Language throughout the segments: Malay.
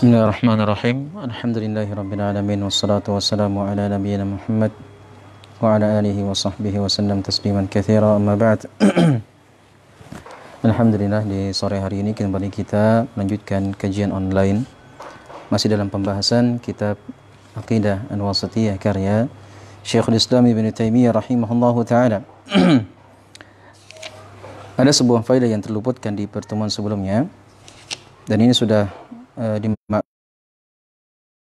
Bismillahirrahmanirrahim. Alhamdulillahirabbil alamin wassalatu wassalamu ala nabiyyina Muhammad wa ala alihi wa sahbihi wa sallam tasliman katsira. Amma ba'd. Alhamdulillah, di sore hari ini kembali kita melanjutkan kajian online masih dalam pembahasan kitab Aqidah Al-Wasithiyah karya Syekhul Islam Ibnu Taimiyah rahimahullahu taala. Ada sebuah faedah yang terluputkan di pertemuan sebelumnya, dan ini sudah di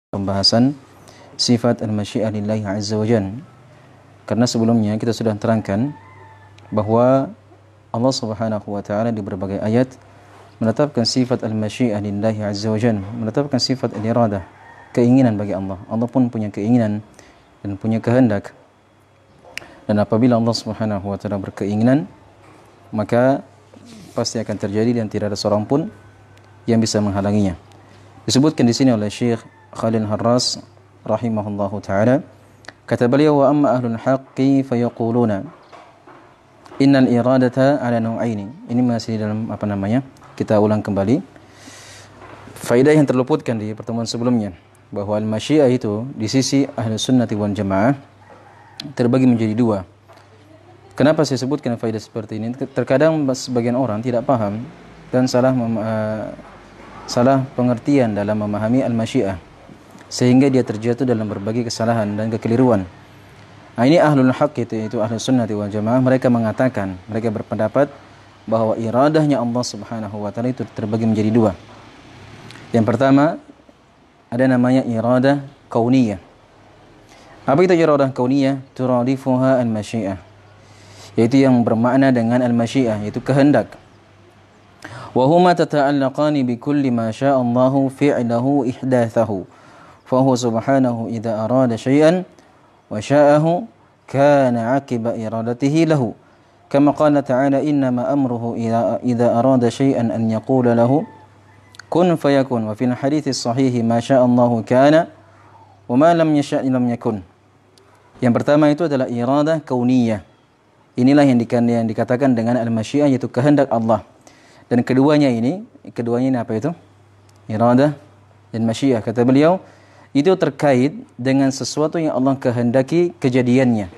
pembahasan sifat al-masyiah lillahi azza wa jalla. Karena sebelumnya kita sudah terangkan bahwa Allah Subhanahu wa taala di berbagai ayat menetapkan sifat al-masyiah lillahi azza wa jalla, menetapkan sifat al-iradah, keinginan bagi Allah. Allah pun punya keinginan dan punya kehendak. Dan apabila Allah Subhanahu wa taala berkeinginan, maka pasti akan terjadi dan tidak ada seorang pun yang bisa menghalanginya. Disebutkan di sini oleh Syekh Khalil Harras rahimahullahu taala, kata beliau, wa amma ahlul haqqi fayaquluna innal iradata ala nau'aini. Ini masih dalam kita ulang kembali faedah yang terluputkan di pertemuan sebelumnya, bahwa al-masyiah itu di sisi ahli sunnati wal jamaah terbagi menjadi dua. Kenapa saya sebutkan faedah seperti ini? Terkadang sebagian orang tidak paham dan salah pengertian dalam memahami al-masyiah, sehingga dia terjatuh dalam berbagai kesalahan dan kekeliruan. Nah, ini ahlul haqq, itu ahli sunnati wal jamaah, mereka mengatakan, mereka berpendapat bahwa iradahnya Allah Subhanahu wa taala itu terbagi menjadi dua. Yang pertama, ada namanya iradah kauniyah. Apa itu iradah kauniyah? Turadifuha al-masyiah, yaitu yang bermakna dengan al-masyiah, yaitu kehendak. وهما تتعلقان بكل ما شاء الله فعله إحداثه فهو سبحانه إذا أراد شيئا وشاءه كان عقب إرادته له كما قال تعالى إنما أمره إذا أراد شيئا أن يقول له كن فيكون وفي الحديث الصحيح ما شاء الله كان وما لم يشاء لم يكن. Yang pertama itu adalah iradah kauniyah. Inilah yang dikatakan dengan al-masyiah, yaitu kehendak Allah. Dan keduanya ini apa itu? Iradah dan masyiah. Kata beliau, itu terkait dengan sesuatu yang Allah kehendaki kejadiannya.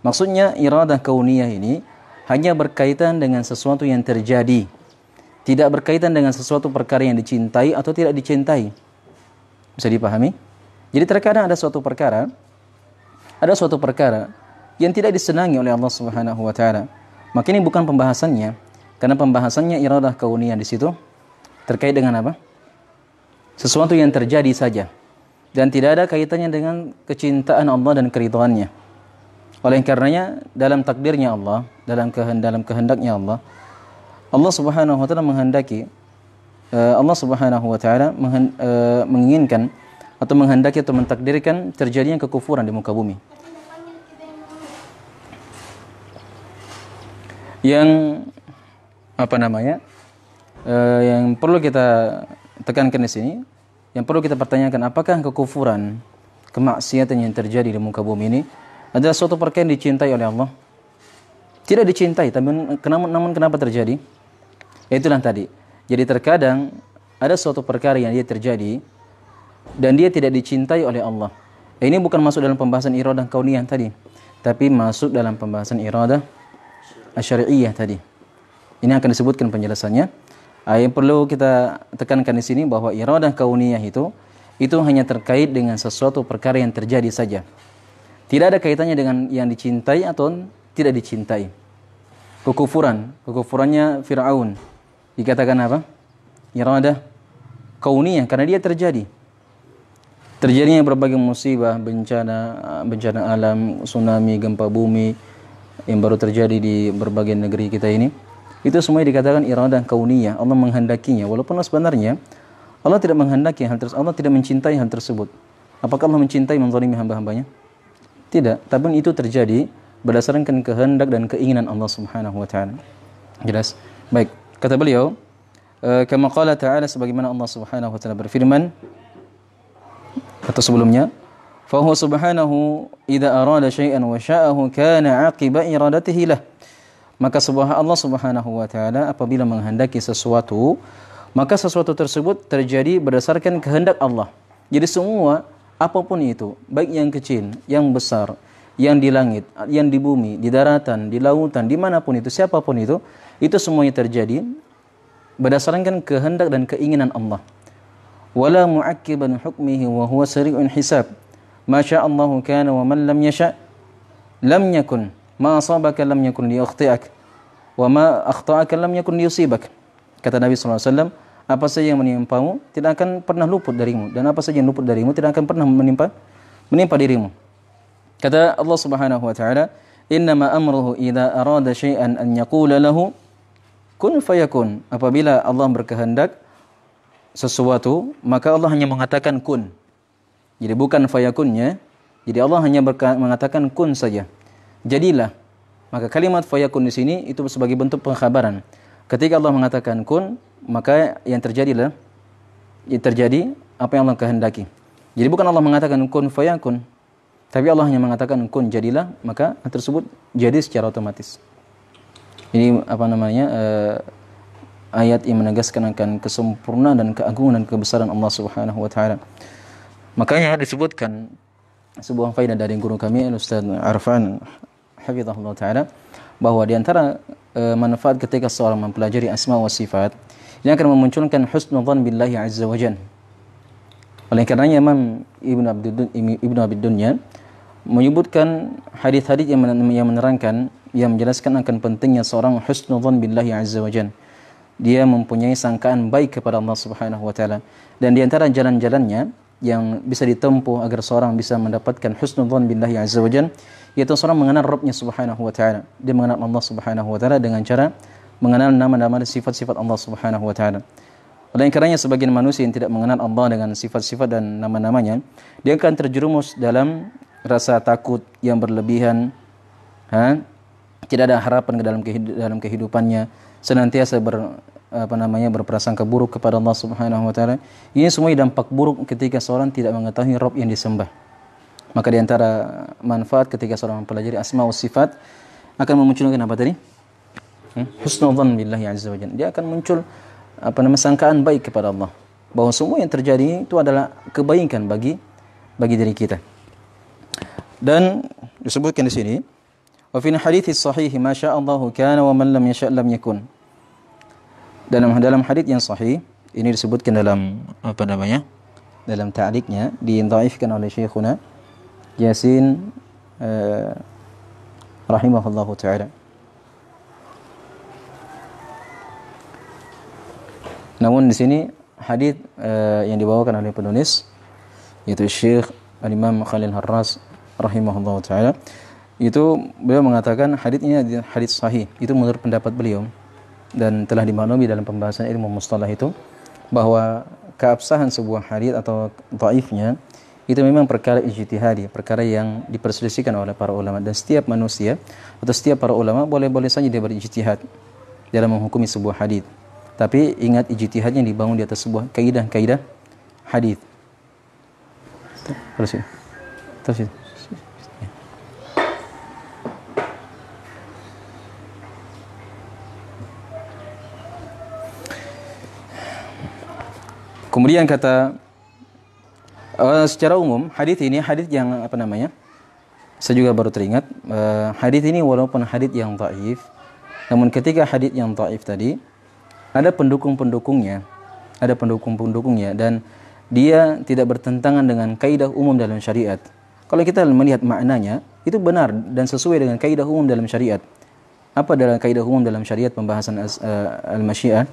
Maksudnya iradah kauniyah ini hanya berkaitan dengan sesuatu yang terjadi, tidak berkaitan dengan sesuatu perkara yang dicintai atau tidak dicintai. Bisa dipahami? Jadi terkadang ada suatu perkara yang tidak disenangi oleh Allah Subhanahu wa taala. Maka ini bukan pembahasannya. Karena pembahasannya iradah kauniyah di situ terkait dengan apa? Sesuatu yang terjadi saja dan tidak ada kaitannya dengan kecintaan Allah dan keridhaannya. Oleh karenanya dalam takdirnya Allah, dalam kehendaknya Allah, Allah Subhanahu wa taala menghendaki, Allah Subhanahu wa taala menginginkan atau menghendaki atau mentakdirkan terjadinya kekufuran di muka bumi. Yang yang perlu kita tekankan di sini, yang perlu kita pertanyakan, apakah kekufuran, kemaksiatan yang terjadi di muka bumi ini adalah suatu perkara yang dicintai oleh Allah? Tidak dicintai, namun kenapa terjadi? Itulah tadi. Jadi terkadang ada suatu perkara yang dia terjadi dan dia tidak dicintai oleh Allah. Ini bukan masuk dalam pembahasan iradah kauniyah tadi, tapi masuk dalam pembahasan iradah asy'ariyah tadi. Ini akan disebutkan penjelasannya. Yang perlu kita tekankan di sini bahwa iradah kauniyah itu hanya terkait dengan sesuatu perkara yang terjadi saja. Tidak ada kaitannya dengan yang dicintai atau tidak dicintai. Kekufurannya Fir'aun dikatakan apa? Iradah kauniyah, karena dia terjadi. Terjadinya berbagai musibah, bencana alam, tsunami, gempa bumi yang baru terjadi di berbagai negeri kita ini. Itu semua dikatakan iradah kauniyah. Allah menghendakinya, walaupun sebenarnya Allah tidak menghendaki hal tersebut, Allah tidak mencintai hal tersebut. Apakah Allah mencintai menzalimi hamba-hambanya? Tidak, tapi itu terjadi berdasarkan kehendak dan keinginan Allah Subhanahu wa taala. Jelas? Baik, kata beliau, kama qala ta'ala, sebagaimana Allah Subhanahu wa taala berfirman atau sebelumnya, fa huwa subhanahu idza arada syai'an wa sya'ahu kana 'aqiba iradatihi lah. Maka Allah Subhanahu wa taala apabila menghendaki sesuatu, maka sesuatu tersebut terjadi berdasarkan kehendak Allah. Jadi semua apapun itu, baik yang kecil, yang besar, yang di langit, yang di bumi, di daratan, di lautan, dimanapun itu, siapapun itu semuanya terjadi berdasarkan kehendak dan keinginan Allah. Wala mu'aqqiban hukmihi wa huwa sari'un hisab. Ma sya'allahu kana wa man lam yasha' lam yakun. Ma asabaka lam yakun liyukhti'ak wa ma akhta'aka lam yakun liyusibak. Kata Nabi sallallahu alaihi wasallam, apa saja yang menimpamu tidak akan pernah luput darimu, dan apa saja yang luput darimu tidak akan pernah menimpa dirimu. Kata Allah Subhanahu wa taala, "Innama amruhu idza arada syai'an an yaqula lahu kun fayakun." Apabila Allah berkehendak sesuatu, maka Allah hanya mengatakan kun. Jadi bukan fayakunnya. Jadi Allah hanya mengatakan kun saja. Jadilah. Maka kalimat fayakun di sini itu sebagai bentuk pengkhabaran. Ketika Allah mengatakan kun, maka yang terjadi apa yang Allah kehendaki. Jadi bukan Allah mengatakan kun fayakun, tapi Allah hanya mengatakan kun jadilah, maka tersebut jadi secara otomatis. Ini ayat yang menegaskan akan kesempurnaan dan keagungan dan kebesaran Allah Subhanahu wa taala. Makanya disebutkan sebuah faedah dari guru kami Ustaz Arfan hafizahullah taala, bahwa di antara manfaat ketika seorang mempelajari asma wa sifat, ini akan memunculkan husnudzan billahi azza wa jalla. Oleh karenanya Imam Ibnu Abi Dunya menyebutkan hadis-hadis yang menerangkan, yang menjelaskan akan pentingnya seorang husnudzan billahi azza wa jalla. Dia mempunyai sangkaan baik kepada Allah Subhanahu wa taala, dan di antara jalan-jalannya yang bisa ditempuh agar seorang bisa mendapatkan husnudzan billahi azza wa jalla, yaitu seorang mengenal Rabbnya Subhanahu wa taala. Dia mengenal Allah Subhanahu wa taala dengan cara mengenal nama-nama dan sifat-sifat Allah Subhanahu wa taala. Oleh karenanya sebagian manusia yang tidak mengenal Allah dengan sifat-sifat dan nama-namanya, dia akan terjerumus dalam rasa takut yang berlebihan, tidak ada harapan dalam kehidupannya, senantiasa berprasangka buruk kepada Allah Subhanahu wa taala. Ini semua dampak buruk ketika seorang tidak mengetahui Rabb yang disembah. Maka di antara manfaat ketika seorang mempelajari asma wa sifat akan memunculkan apa tadi? Husnudzan billahi azza wa jalla. Dia akan muncul sangkaan baik kepada Allah, bahwa semua yang terjadi itu adalah kebaikan bagi diri kita. Dan disebutkan di sini, wa fi hadits sahih ma syaa Allahu kana wa man lam yasha' lam yakun. Dalam hadits yang sahih, ini disebutkan dalam dalam ta'liqnya, didhaifkan oleh Syekhuna Yasin rahimahullahu taala. Namun di sini hadis yang dibawakan oleh penulis, yaitu Syekh Al-Imam Khalil Harras rahimahullahu taala, itu beliau mengatakan hadisnya hadis sahih. Itu menurut pendapat beliau, dan telah dimaklumi dalam pembahasan ilmu mustalah itu, bahwa keabsahan sebuah hadis atau dhaifnya itu memang perkara ijtihadi, perkara yang diperselisihkan oleh para ulama, dan setiap manusia atau setiap para ulama boleh-boleh saja dia berijtihad dalam menghukumi sebuah hadis. Tapi ingat, ijtihadnya dibangun di atas sebuah kaidah hadis. Terus. Kemudian kata secara umum hadis ini hadis yang saya juga baru teringat, hadis ini walaupun hadis yang dhaif, namun ketika hadis yang dhaif tadi ada pendukung-pendukungnya, dan dia tidak bertentangan dengan kaidah umum dalam syariat. Kalau kita melihat maknanya, itu benar dan sesuai dengan kaidah umum dalam syariat. Apa dalam kaidah umum dalam syariat pembahasan al-masyiah?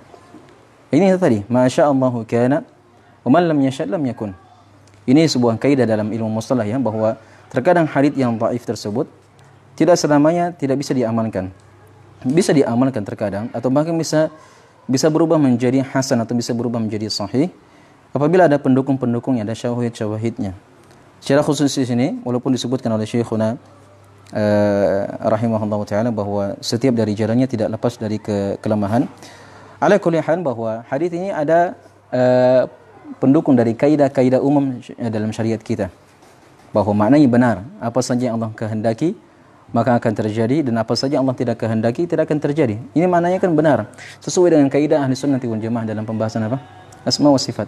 Ini tadi, ma syaa Allahu kana wa man lam yasha' lam yakun. Ini sebuah kaidah dalam ilmu mustalah, ya, bahwa terkadang hadits yang dhaif tersebut tidak selamanya tidak bisa diamalkan. Bisa diamalkan terkadang, atau bahkan bisa berubah menjadi hasan atau bisa berubah menjadi sahih apabila ada pendukung-pendukungnya, ada syawahid-syawahidnya. Secara khusus di sini, walaupun disebutkan oleh Syekhuna rahimahullah taala bahwa setiap dari jalannya tidak lepas dari kelemahan, ala kulli hal bahwa hadis ini ada pendukung dari kaidah-kaidah umum dalam syariat kita, bahwa maknanya benar, apa saja yang Allah kehendaki maka akan terjadi, dan apa saja Allah tidak kehendaki tidak akan terjadi. Ini maknanya kan benar, sesuai dengan kaidah ahli sunnah wal jamaah dalam pembahasan apa? Asma wa sifat.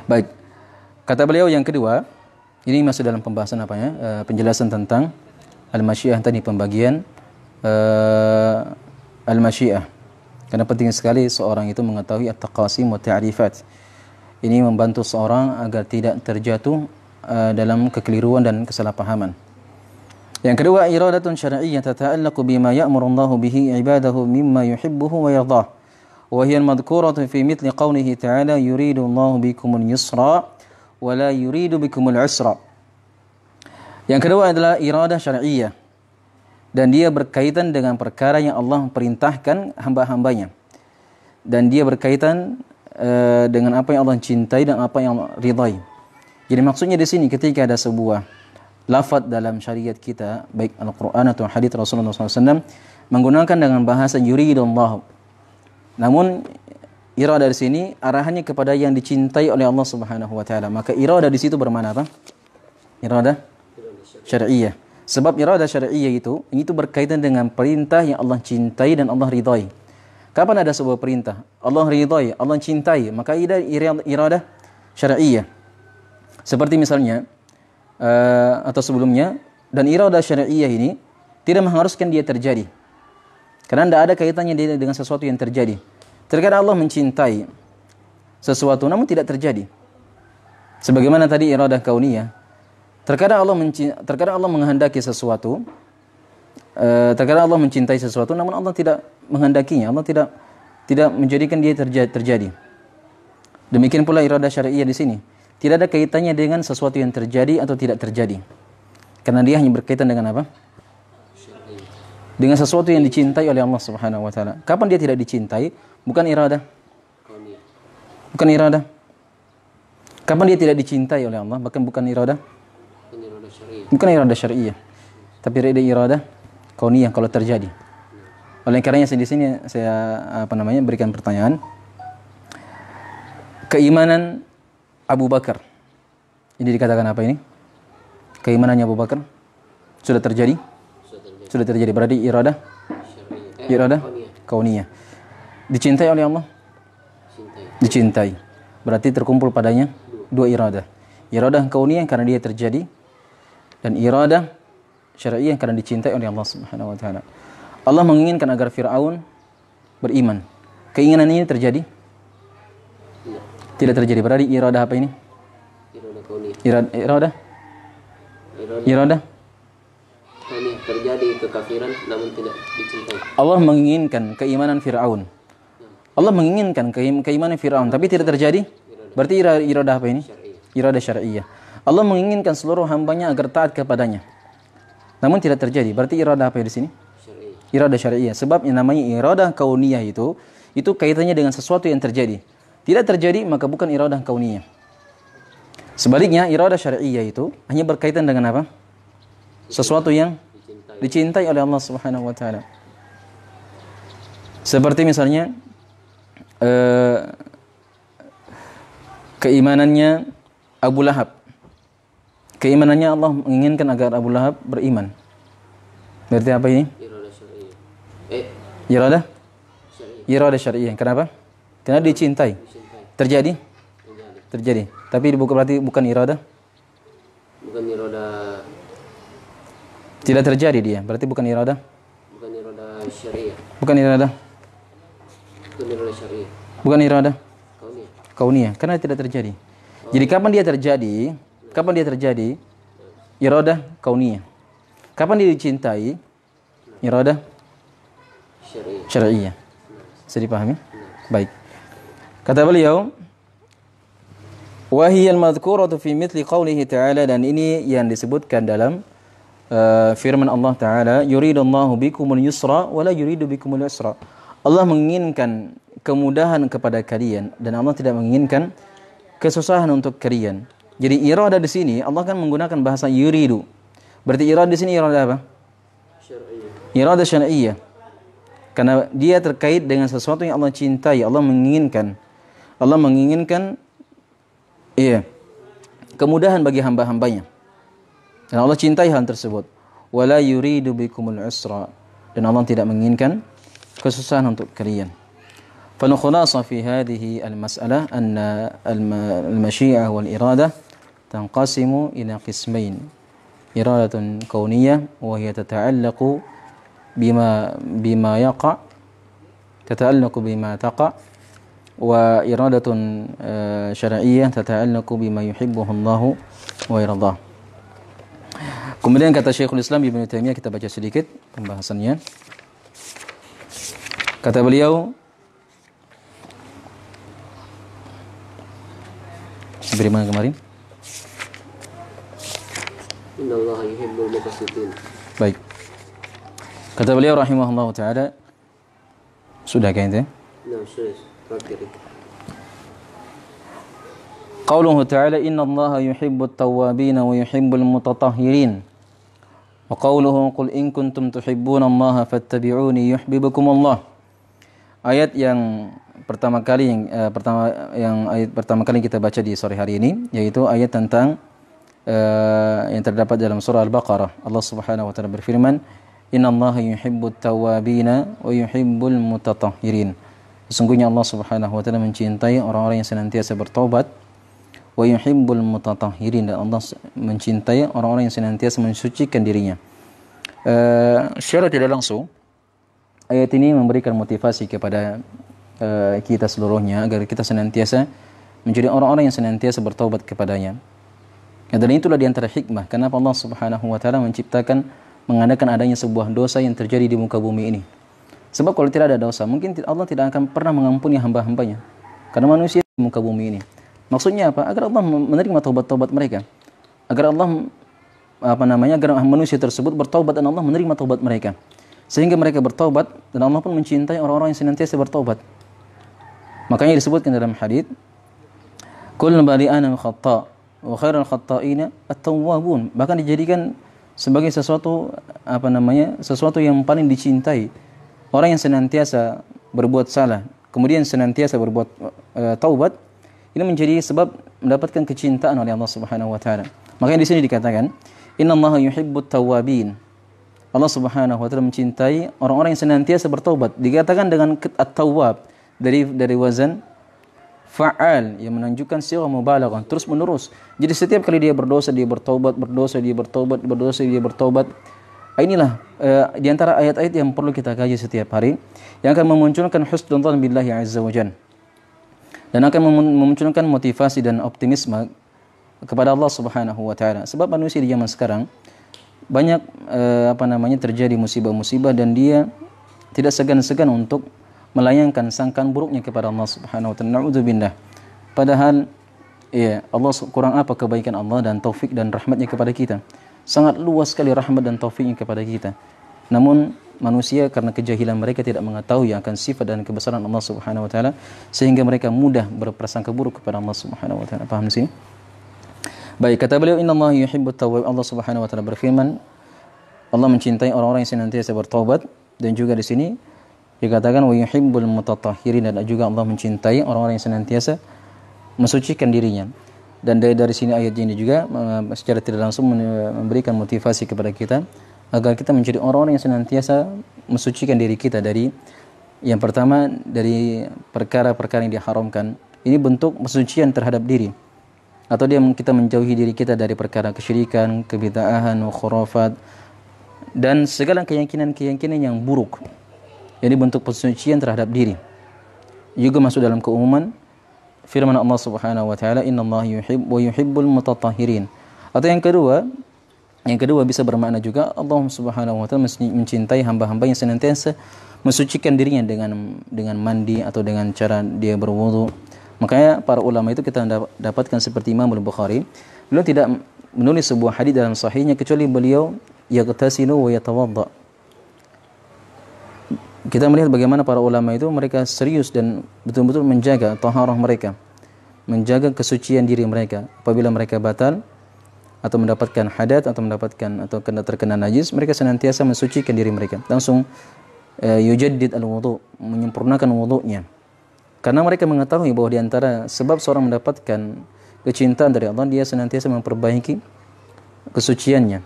Baik, kata beliau yang kedua, ini masuk dalam pembahasan apa ya? Penjelasan tentang al-masyiah tadi, pembagian al-masyiah. Karena penting sekali seorang itu mengetahui at-taqasim wa ta'rifat. Ini membantu seorang agar tidak terjatuh dalam kekeliruan dan kesalahpahaman. Yang kedua, iradatun syar'iyyah tata'allaqu bima ya'muru Allahu bihi 'ibadahu mimma yuhibbuhu wa yardah. Wa hiya al-madhkuratu fi mithli qawlihi ta'ala yuridu Allahu bikumul yusra wa la yuridu bikumul 'usra. Yang kedua adalah iradah syar'iyyah, dan dia berkaitan dengan perkara yang Allah perintahkan hamba-hambanya, dan dia berkaitan dengan apa yang Allah cintai dan apa yang Allah ridai. Jadi maksudnya di sini ketika ada sebuah lafaz dalam syariat kita, baik Al-Quran atau hadits Rasulullah SAW, menggunakan dengan bahasa yuridullah, namun iradah di sini arahannya kepada yang dicintai oleh Allah Subhanahu wa taala, maka iradah di situ bermakna apa? Iradah syar'iyyah. Sebab iradah syar'iyyah itu berkaitan dengan perintah yang Allah cintai dan Allah ridai. Kapan ada sebuah perintah Allah ridai, Allah cintai, maka iradah syar'iyyah. Seperti misalnya atau sebelumnya, dan iradah syar'iyyah ini tidak mengharuskan dia terjadi, karena tidak ada kaitannya dengan sesuatu yang terjadi. Terkadang Allah mencintai sesuatu namun tidak terjadi, sebagaimana tadi iradah kauniyah. Terkadang Allah menghendaki sesuatu, terkadang Allah mencintai sesuatu namun Allah tidak menghendakinya, Allah tidak menjadikan dia terjadi. Demikian pula iradah syar'iyyah di sini tidak ada kaitannya dengan sesuatu yang terjadi atau tidak terjadi, karena dia hanya berkaitan dengan apa? Dengan sesuatu yang dicintai oleh Allah Subhanahu wa taala. Kapan dia tidak dicintai? Bukan iradah. Bukan iradah. Kapan dia tidak dicintai oleh Allah? Bahkan bukan iradah. Bukan iradah syar'iyyah. Tapi iradah kauniyah kalau terjadi. Oleh karenanya di sini saya berikan pertanyaan. Keimanan Abu Bakar ini dikatakan apa ini? Keimanannya Abu Bakar sudah terjadi? Sudah terjadi. Berarti iradah kauniyah. Dicintai oleh Allah? Dicintai. Berarti terkumpul padanya dua iradah. Iradah kauniyah karena dia terjadi, dan iradah syar'iyyah karena dicintai oleh Allah Subhanahu wa taala. Allah menginginkan agar Firaun beriman. Keinginan ini terjadi? Tidak terjadi. Berarti iradah apa ini? Iradah kauniyah, terjadi kekafiran namun tidak dicintai. Allah menginginkan keimanan Firaun. Allah menginginkan keimanan Firaun tapi tidak terjadi. Berarti iradah apa ini? Iradah syar'iyyah. Allah menginginkan seluruh hambanya agar taat kepadanya, namun tidak terjadi. Berarti iradah apa di sini? Iradah syar'iyyah. Sebab yang namanya iradah kauniyah itu kaitannya dengan sesuatu yang terjadi. Tidak terjadi maka bukan iradah kauniyah. Sebaliknya iradah syar'iyyah itu hanya berkaitan dengan apa? Sesuatu yang dicintai oleh Allah Subhanahu wa taala. Seperti misalnya keimanannya Abu Lahab. Keimanannya Allah menginginkan agar Abu Lahab beriman. Berarti apa ini? Iradah syar'iyyah. Kenapa? Karena dicintai. Terjadi? Terjadi. Tapi berarti bukan iradah? Bukan iradah. Tidak terjadi dia. Berarti bukan iradah? Bukan iradah syar'iyyah. Bukan iradah? Bukan iradah syar'iyyah. Bukan iradah? Kauniyah. Karena tidak terjadi. Jadi kapan dia terjadi? Kapan dia terjadi? Iradah kauniyah. Kapan dia dicintai? Iradah syar'iyyah. Bisa dipahami? Baik. Kata beliau, wa hiya al-madhkuratu fi mithli qawlihi ta'ala, dan ini yang disebutkan dalam firman Allah Ta'ala, yuridullahu bikumul yusra wa la yuridu bikumul usra. Allah menginginkan kemudahan kepada kalian dan Allah tidak menginginkan kesusahan untuk kalian. Jadi iradah di sini Allah kan menggunakan bahasa yuridu. Berarti iradah di sini iradah apa? Syar'iyyah. Iradah syar'iyyah. Karena dia terkait dengan sesuatu yang Allah cintai, Allah menginginkan. Allah menginginkan kemudahan bagi hamba-hambanya. Dan Allah cintai hal tersebut. wa la yuridu bikumul usra, dan Allah tidak menginginkan kesusahan untuk kalian. فالخلاصة في هذه المسألة أن المشيئة والإرادة تنقسم إلى قسمين: إرادة كونية وهي تتعلق بما يقع، تقع، وإرادة شرعية تتعلق بما يحبه الله ويرضاه. Kemudian kata Syekhul Islam Ibnu Taimiyah, kita baca sedikit pembahasannya. Kata beliau, dari mana kemarin? Innallaha yuhibbul muqsitin. Baik. Kata beliau rahimahullah taala, sudah kayaknya. Nah, sudah terakhir. Qauluhu ta'ala innallaha yuhibbut tawwabin wa yuhibbul mutatahhirin. Wa qauluhu qul in kuntum tuhibbunallaha fattabi'uni yuhibbukumullah. Ayat yang pertama kali ayat pertama kali kita baca di sore hari ini, yaitu ayat tentang yang terdapat dalam surah Al-Baqarah. Allah Subhanahu wa taala berfirman, innallaha yuhibbut tawwabin wa yuhibbul mutatahhirin. Sesungguhnya Allah Subhanahu wa taala mencintai orang-orang yang senantiasa bertaubat, wa yuhibbul mutatahhirin, dan Allah mencintai orang-orang yang senantiasa mensucikan dirinya. Secara tidak langsung ayat ini memberikan motivasi kepada kita seluruhnya agar kita senantiasa menjadi orang-orang yang senantiasa bertaubat kepadanya. Dan itulah di antara hikmah kenapa Allah Subhanahu wa taala menciptakan, mengadakan adanya sebuah dosa yang terjadi di muka bumi ini. Sebab kalau tidak ada dosa, mungkin Allah tidak akan pernah mengampuni hamba-hambanya. Karena manusia di muka bumi ini. Maksudnya apa? Agar Allah menerima taubat-taubat mereka. Agar Allah agar manusia tersebut bertaubat dan Allah menerima taubat mereka. Sehingga mereka bertaubat dan Allah pun mencintai orang-orang yang senantiasa bertaubat. Makanya disebutkan dalam hadis, "Kullu bari'ana khata' wa khairul khata'ina at-tawwabun." Bahkan dijadikan sebagai sesuatu sesuatu yang paling dicintai. Orang yang senantiasa berbuat salah, kemudian senantiasa berbuat taubat, ini menjadi sebab mendapatkan kecintaan oleh Allah Subhanahu wa taala. Makanya di sini dikatakan, "Innallaha yuhibbut tawwabin." Allah Subhanahu wa taala mencintai orang-orang yang senantiasa bertaubat. Dikatakan dengan at-tawwab dari wazan fa'al yang menunjukkan sighah mubalaghah, terus menerus. Jadi setiap kali dia berdosa, dia bertaubat, berdosa, dia bertaubat, berdosa, dia bertaubat. Inilah di antara ayat-ayat yang perlu kita kaji setiap hari, yang akan memunculkan husnudzan billahi azza wajalla, dan akan memunculkan motivasi dan optimisme kepada Allah Subhanahu wa taala. Sebab manusia di zaman sekarang banyak terjadi musibah-musibah dan dia tidak segan-segan untuk melayangkan sangkaan buruknya kepada Allah Subhanahu wa taala. Na'udzubillah. Padahal Allah kurang apa kebaikan Allah dan taufik dan rahmatnya kepada kita. Sangat luas sekali rahmat dan taufiknya kepada kita. Namun manusia karena kejahilan mereka tidak mengetahui akan sifat dan kebesaran Allah Subhanahu wa taala, sehingga mereka mudah berprasangka buruk kepada Allah Subhanahu wa taala. Paham sih? Baik, kata beliau, innallaha yuhibbut tawwab. Allah Subhanahu wa taala berfirman, Allah mencintai orang-orang yang senantiasa bertaubat, dan juga di sini dikatakan wa yuhibbul mutatahhirin, dan juga Allah mencintai orang-orang yang senantiasa mensucikan dirinya. Dan dari sini ayat ini juga secara tidak langsung memberikan motivasi kepada kita agar kita menjadi orang-orang yang senantiasa mensucikan diri kita dari, yang pertama, dari perkara-perkara yang diharamkan. Ini bentuk pensucian terhadap diri. Atau kita menjauhi diri kita dari perkara kesyirikan, kebid'ahan, khurafat, dan segala keyakinan-keyakinan yang buruk. Ini bentuk pensucian terhadap diri. Juga masuk dalam keumuman firman Allah Subhanahu wa taala, innallaha yuhibbul mutatahhirin. Atau yang kedua bisa bermakna juga Allah Subhanahu wa taala mencintai hamba-hamba yang senantiasa mensucikan dirinya dengan mandi atau dengan cara dia berwudu. Makanya para ulama itu kita dapatkan seperti Imam Al-Bukhari, beliau tidak menulis sebuah hadis dalam sahihnya kecuali beliau yaghtasilu wa yatawadda. Kita melihat bagaimana para ulama itu mereka serius dan betul-betul menjaga taharah mereka, menjaga kesucian diri mereka. Apabila mereka batal atau mendapatkan hadat atau terkena najis, mereka senantiasa mensucikan diri mereka. Langsung yujaddid al-wudu, menyempurnakan wudunya. Karena mereka mengetahui bahwa di antara sebab seorang mendapatkan kecintaan dari Allah, dia senantiasa memperbaiki kesuciannya.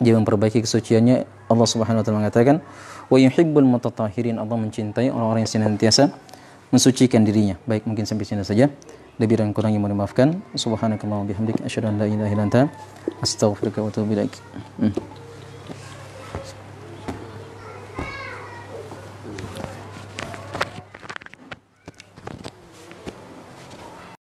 dia memperbaiki kesuciannya. Allah Subhanahu wa taala mengatakan, "Wa yuhibbul mutatahhirin." Allah mencintai orang-orang yang senantiasa mensucikan dirinya. Baik, mungkin sampai sini saja. Lebih dan kurangnya mohon dimaafkan. Subhanakallahumma wa bihamdika asyhadu an la ilaha illa anta astaghfiruka wa atubu ilaik.